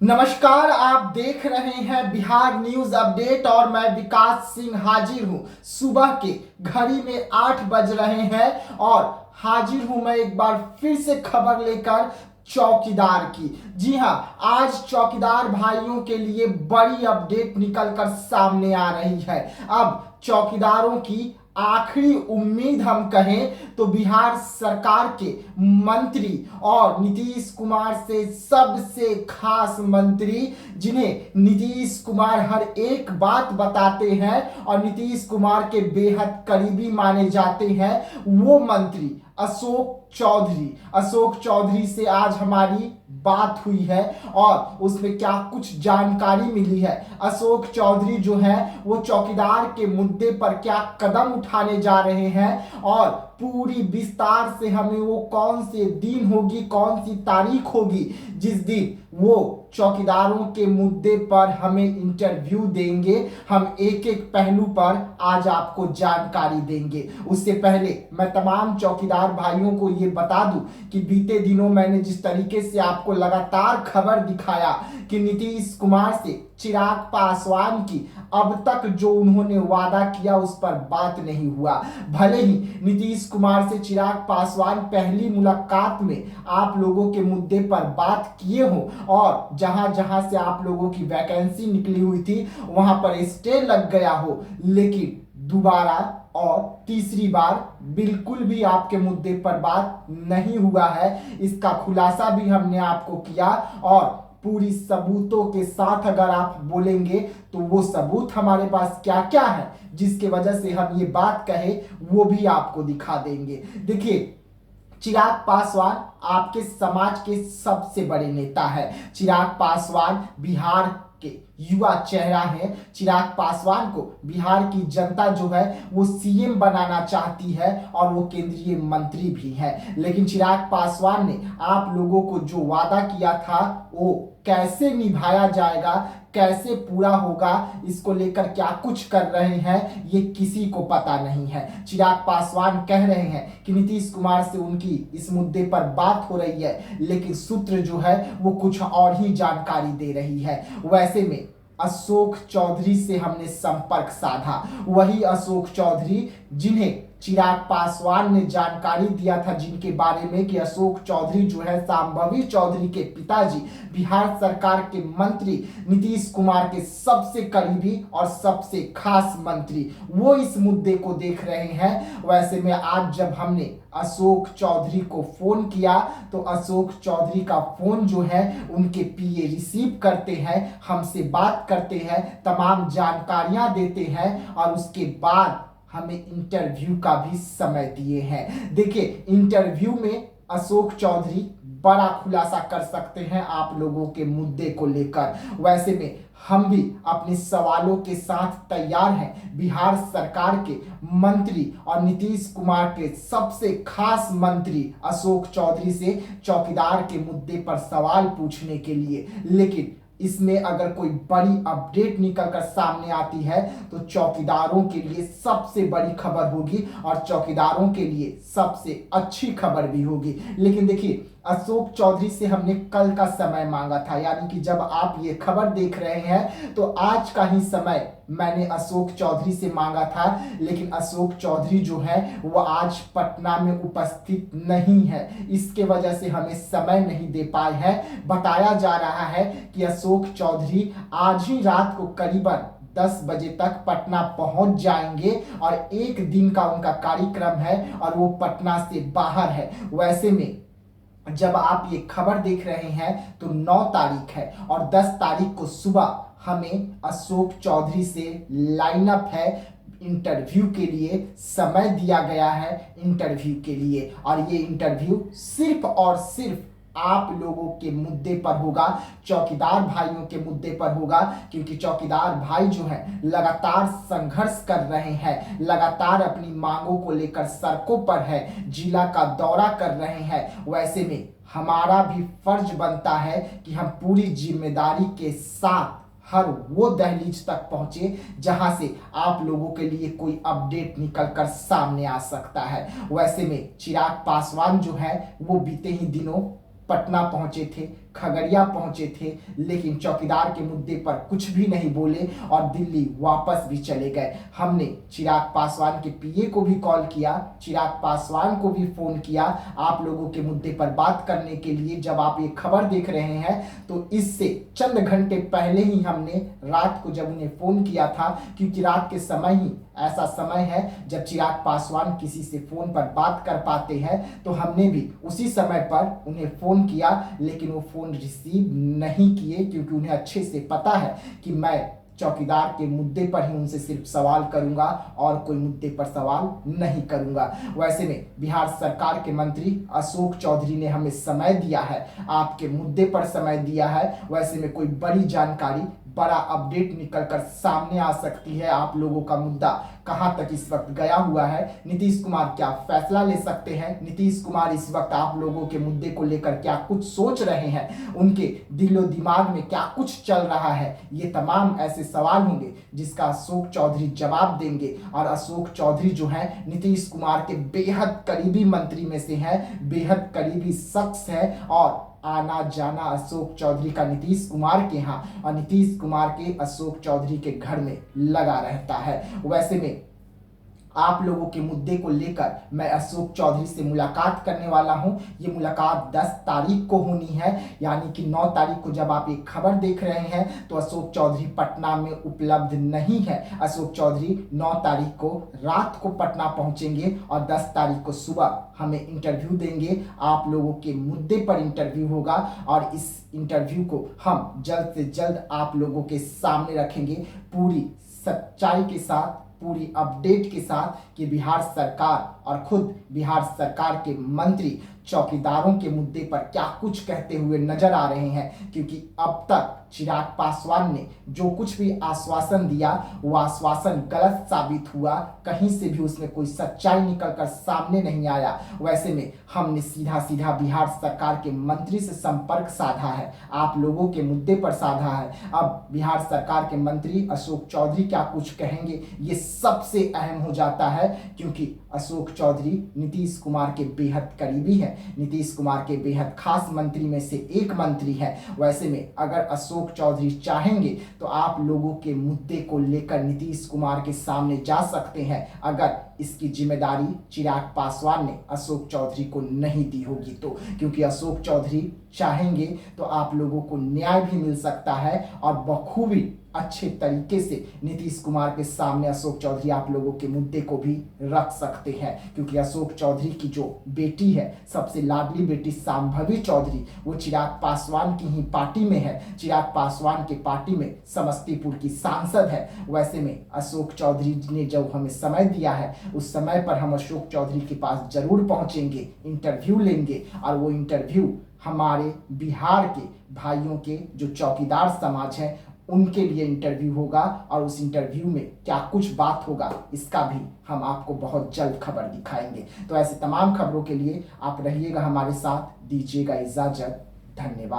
नमस्कार, आप देख रहे हैं बिहार न्यूज अपडेट और मैं विकास सिंह हाजिर हूं। सुबह के घड़ी में 8 बज रहे हैं और हाजिर हूं मैं एक बार फिर से खबर लेकर चौकीदार की। जी हां, आज चौकीदार भाइयों के लिए बड़ी अपडेट निकलकर सामने आ रही है। अब चौकीदारों की आखिरी उम्मीद हम कहें तो बिहार सरकार के मंत्री और नीतीश कुमार से सबसे खास मंत्री, जिन्हें नीतीश कुमार हर एक बात बताते हैं और नीतीश कुमार के बेहद करीबी माने जाते हैं, वो मंत्री अशोक चौधरी से आज हमारी बात हुई है और उसमें क्या कुछ जानकारी मिली है। अशोक चौधरी जो है वो चौकीदार के मुद्दे पर क्या कदम उठाने जा रहे हैं और पूरी विस्तार से हमें वो कौन से दिन होगी, कौन सी तारीख होगी जिस दिन वो चौकीदारों के मुद्दे पर हमें इंटरव्यू देंगे। हम एक एक पहलू पर आज आपको जानकारी देंगे। उससे पहले मैं तमाम चौकीदार भाइयों को ये बता दूं कि बीते दिनों मैंने जिस तरीके से आपको लगातार खबर दिखाया कि नीतीश कुमार से चिराग पासवान की अब तक जो उन्होंने वादा किया उस पर बात नहीं हुआ। भले ही नीतीश कुमार से चिराग पासवान पहली मुलाकात में आप लोगों के मुद्दे पर बात किए हो और जहां जहां से आप लोगों की वैकेंसी निकली हुई थी वहां पर स्टे लग गया हो, लेकिन दोबारा और तीसरी बार बिल्कुल भी आपके मुद्दे पर बात नहीं हुआ है। इसका खुलासा भी हमने आपको किया और पूरी सबूतों के साथ अगर आप बोलेंगे तो वो सबूत हमारे पास क्या क्या है जिसके वजह से हम ये बात कहे, वो भी आपको दिखा देंगे। देखिए, चिराग पासवान आपके समाज के सबसे बड़े नेता है। चिराग पासवान बिहार के युवा चेहरा है। चिराग पासवान को बिहार की जनता जो है वो सीएम बनाना चाहती है और वो केंद्रीय मंत्री भी है। लेकिन चिराग पासवान ने आप लोगों को जो वादा किया था वो कैसे निभाया जाएगा, कैसे पूरा होगा, इसको लेकर क्या कुछ कर रहे हैं ये किसी को पता नहीं है। चिराग पासवान कह रहे हैं कि नीतीश कुमार से उनकी इस मुद्दे पर बात हो रही है, लेकिन सूत्र जो है वो कुछ और ही जानकारी दे रही है। वैसे में अशोक चौधरी से हमने संपर्क साधा, वही अशोक चौधरी जिन्हें चिराग पासवान ने जानकारी दिया था, जिनके बारे में कि अशोक चौधरी जो है शांभवी चौधरी के पिताजी, बिहार सरकार के मंत्री, नीतीश कुमार के सबसे करीबी और सबसे खास मंत्री, वो इस मुद्दे को देख रहे हैं। वैसे में आज जब हमने अशोक चौधरी को फोन किया तो अशोक चौधरी का फोन जो है उनके पीए रिसीव करते हैं, हमसे बात करते हैं, तमाम जानकारियां देते हैं और उसके बाद हमें इंटरव्यू का भी समय दिए हैं। देखिए, इंटरव्यू में अशोक चौधरी बड़ा खुलासा कर सकते हैं आप लोगों के मुद्दे को लेकर। वैसे में हम भी अपने सवालों के साथ तैयार हैं बिहार सरकार के मंत्री और नीतीश कुमार के सबसे खास मंत्री अशोक चौधरी से चौकीदार के मुद्दे पर सवाल पूछने के लिए। लेकिन इसमें अगर कोई बड़ी अपडेट निकलकर सामने आती है तो चौकीदारों के लिए सबसे बड़ी खबर होगी और चौकीदारों के लिए सबसे अच्छी खबर भी होगी। लेकिन देखिए, अशोक चौधरी से हमने कल का समय मांगा था, यानी कि जब आप ये खबर देख रहे हैं तो आज का ही समय मैंने अशोक चौधरी से मांगा था। लेकिन अशोक चौधरी जो है वो आज पटना में उपस्थित नहीं है, इसके वजह से हमें समय नहीं दे पाए हैं। बताया जा रहा है कि अशोक चौधरी आज ही रात को करीबन 10 बजे तक पटना पहुंच जाएंगे और एक दिन का उनका कार्यक्रम है और वो पटना से बाहर है। वैसे में जब आप ये खबर देख रहे हैं तो 9 तारीख है और 10 तारीख को सुबह हमें अशोक चौधरी से लाइन अप है इंटरव्यू के लिए, समय दिया गया है इंटरव्यू के लिए और ये इंटरव्यू सिर्फ और सिर्फ आप लोगों के मुद्दे पर होगा, चौकीदार भाइयों के मुद्दे पर होगा, क्योंकि चौकीदार भाई जो हैं लगातार संघर्ष कर रहे हैं, लगातार अपनी मांगों को लेकर सड़कों पर है, जिला का दौरा कर रहे हैं। वैसे में हमारा भी फर्ज बनता है कि हम पूरी जिम्मेदारी के साथ हर वो दहलीज तक पहुंचे जहां से आप लोगों के लिए कोई अपडेट निकलकर सामने आ सकता है। वैसे में चिराग पासवान जो है वो बीते ही दिनों पटना पहुंचे थे, खगड़िया पहुंचे थे, लेकिन चौकीदार के मुद्दे पर कुछ भी नहीं बोले और दिल्ली वापस भी चले गए। हमने चिराग पासवान के पीए को भी कॉल किया, चिराग पासवान को भी फोन किया आप लोगों के मुद्दे पर बात करने के लिए। जब आप ये खबर देख रहे हैं तो इससे चंद घंटे पहले ही हमने रात को जब उन्हें फोन किया था, क्योंकि रात के समय ही ऐसा समय है जब चिराग पासवान किसी से फोन पर बात कर पाते हैं, तो हमने भी उसी समय पर उन्हें फोन किया, लेकिन वो फोन रिसीव नहीं किए, क्योंकि उन्हें अच्छे से पता है कि मैं चौकीदार के मुद्दे पर ही उनसे सिर्फ सवाल करूंगा और कोई मुद्दे पर सवाल नहीं करूंगा। वैसे में बिहार सरकार के मंत्री अशोक चौधरी ने हमें समय दिया है, आपके मुद्दे पर समय दिया है। वैसे में कोई बड़ी जानकारी, बड़ा अपडेट निकलकर सामने आ सकती है। आप लोगों का मुद्दा कहां तक इस वक्त गया हुआ है, नीतीश कुमार क्या फैसला ले सकते हैं, नीतीश कुमार इस वक्त आप लोगों के मुद्दे को लेकर क्या कुछ सोच रहे हैं, उनके दिलो दिमाग में क्या कुछ चल रहा है, ये तमाम ऐसे सवाल होंगे जिसका अशोक चौधरी जवाब देंगे। और अशोक चौधरी जो है नीतीश कुमार के बेहद करीबी मंत्री में से है, बेहद करीबी शख्स है, और आना जाना अशोक चौधरी का नीतीश कुमार के यहाँ और नीतीश कुमार के अशोक चौधरी के घर में लगा रहता है। वैसे में आप लोगों के मुद्दे को लेकर मैं अशोक चौधरी से मुलाकात करने वाला हूं। ये मुलाकात 10 तारीख को होनी है, यानी कि 9 तारीख को जब आप ये खबर देख रहे हैं तो अशोक चौधरी पटना में उपलब्ध नहीं है। अशोक चौधरी 9 तारीख को रात को पटना पहुंचेंगे और 10 तारीख को सुबह हमें इंटरव्यू देंगे। आप लोगों के मुद्दे पर इंटरव्यू होगा और इस इंटरव्यू को हम जल्द से जल्द आप लोगों के सामने रखेंगे, पूरी सच्चाई के साथ, पूरी अपडेट के साथ कि बिहार सरकार और खुद बिहार सरकार के मंत्री चौकीदारों के मुद्दे पर क्या कुछ कहते हुए नजर आ रहे हैं। क्योंकि अब तक चिराग पासवान ने जो कुछ भी आश्वासन दिया वो आश्वासन गलत साबित हुआ, कहीं से भी उसमें कोई सच्चाई निकलकर सामने नहीं आया। वैसे में हमने सीधा सीधा बिहार सरकार के मंत्री से संपर्क साधा है, आप लोगों के मुद्दे पर साधा है। अब बिहार सरकार के मंत्री अशोक चौधरी क्या कुछ कहेंगे ये सबसे अहम हो जाता है, क्योंकि अशोक चौधरी नीतीश कुमार के बेहद करीबी है, नीतीश कुमार के बेहद खास मंत्री में से एक मंत्री है। वैसे में अगर अशोक चौधरी चाहेंगे तो आप लोगों के मुद्दे को लेकर नीतीश कुमार के सामने जा सकते हैं, अगर इसकी जिम्मेदारी चिराग पासवान ने अशोक चौधरी को नहीं दी होगी तो। क्योंकि अशोक चौधरी चाहेंगे तो आप लोगों को न्याय भी मिल सकता है और बखूबी अच्छे तरीके से नीतीश कुमार के सामने अशोक चौधरी आप लोगों के मुद्दे को भी रख सकते हैं। क्योंकि अशोक चौधरी की जो बेटी है, सबसे लाडली बेटी शांभवी चौधरी, वो चिराग पासवान की ही पार्टी में है, चिराग पासवान के पार्टी में समस्तीपुर की सांसद है। वैसे में अशोक चौधरी ने जब हमें समय दिया है उस समय पर हम अशोक चौधरी के पास जरूर पहुंचेंगे, इंटरव्यू लेंगे, और वो इंटरव्यू हमारे बिहार के भाइयों के जो चौकीदार समाज है उनके लिए इंटरव्यू होगा, और उस इंटरव्यू में क्या कुछ बात होगा इसका भी हम आपको बहुत जल्द खबर दिखाएंगे। तो ऐसे तमाम खबरों के लिए आप रहिएगा हमारे साथ, दीजिएगा इजाजत, धन्यवाद।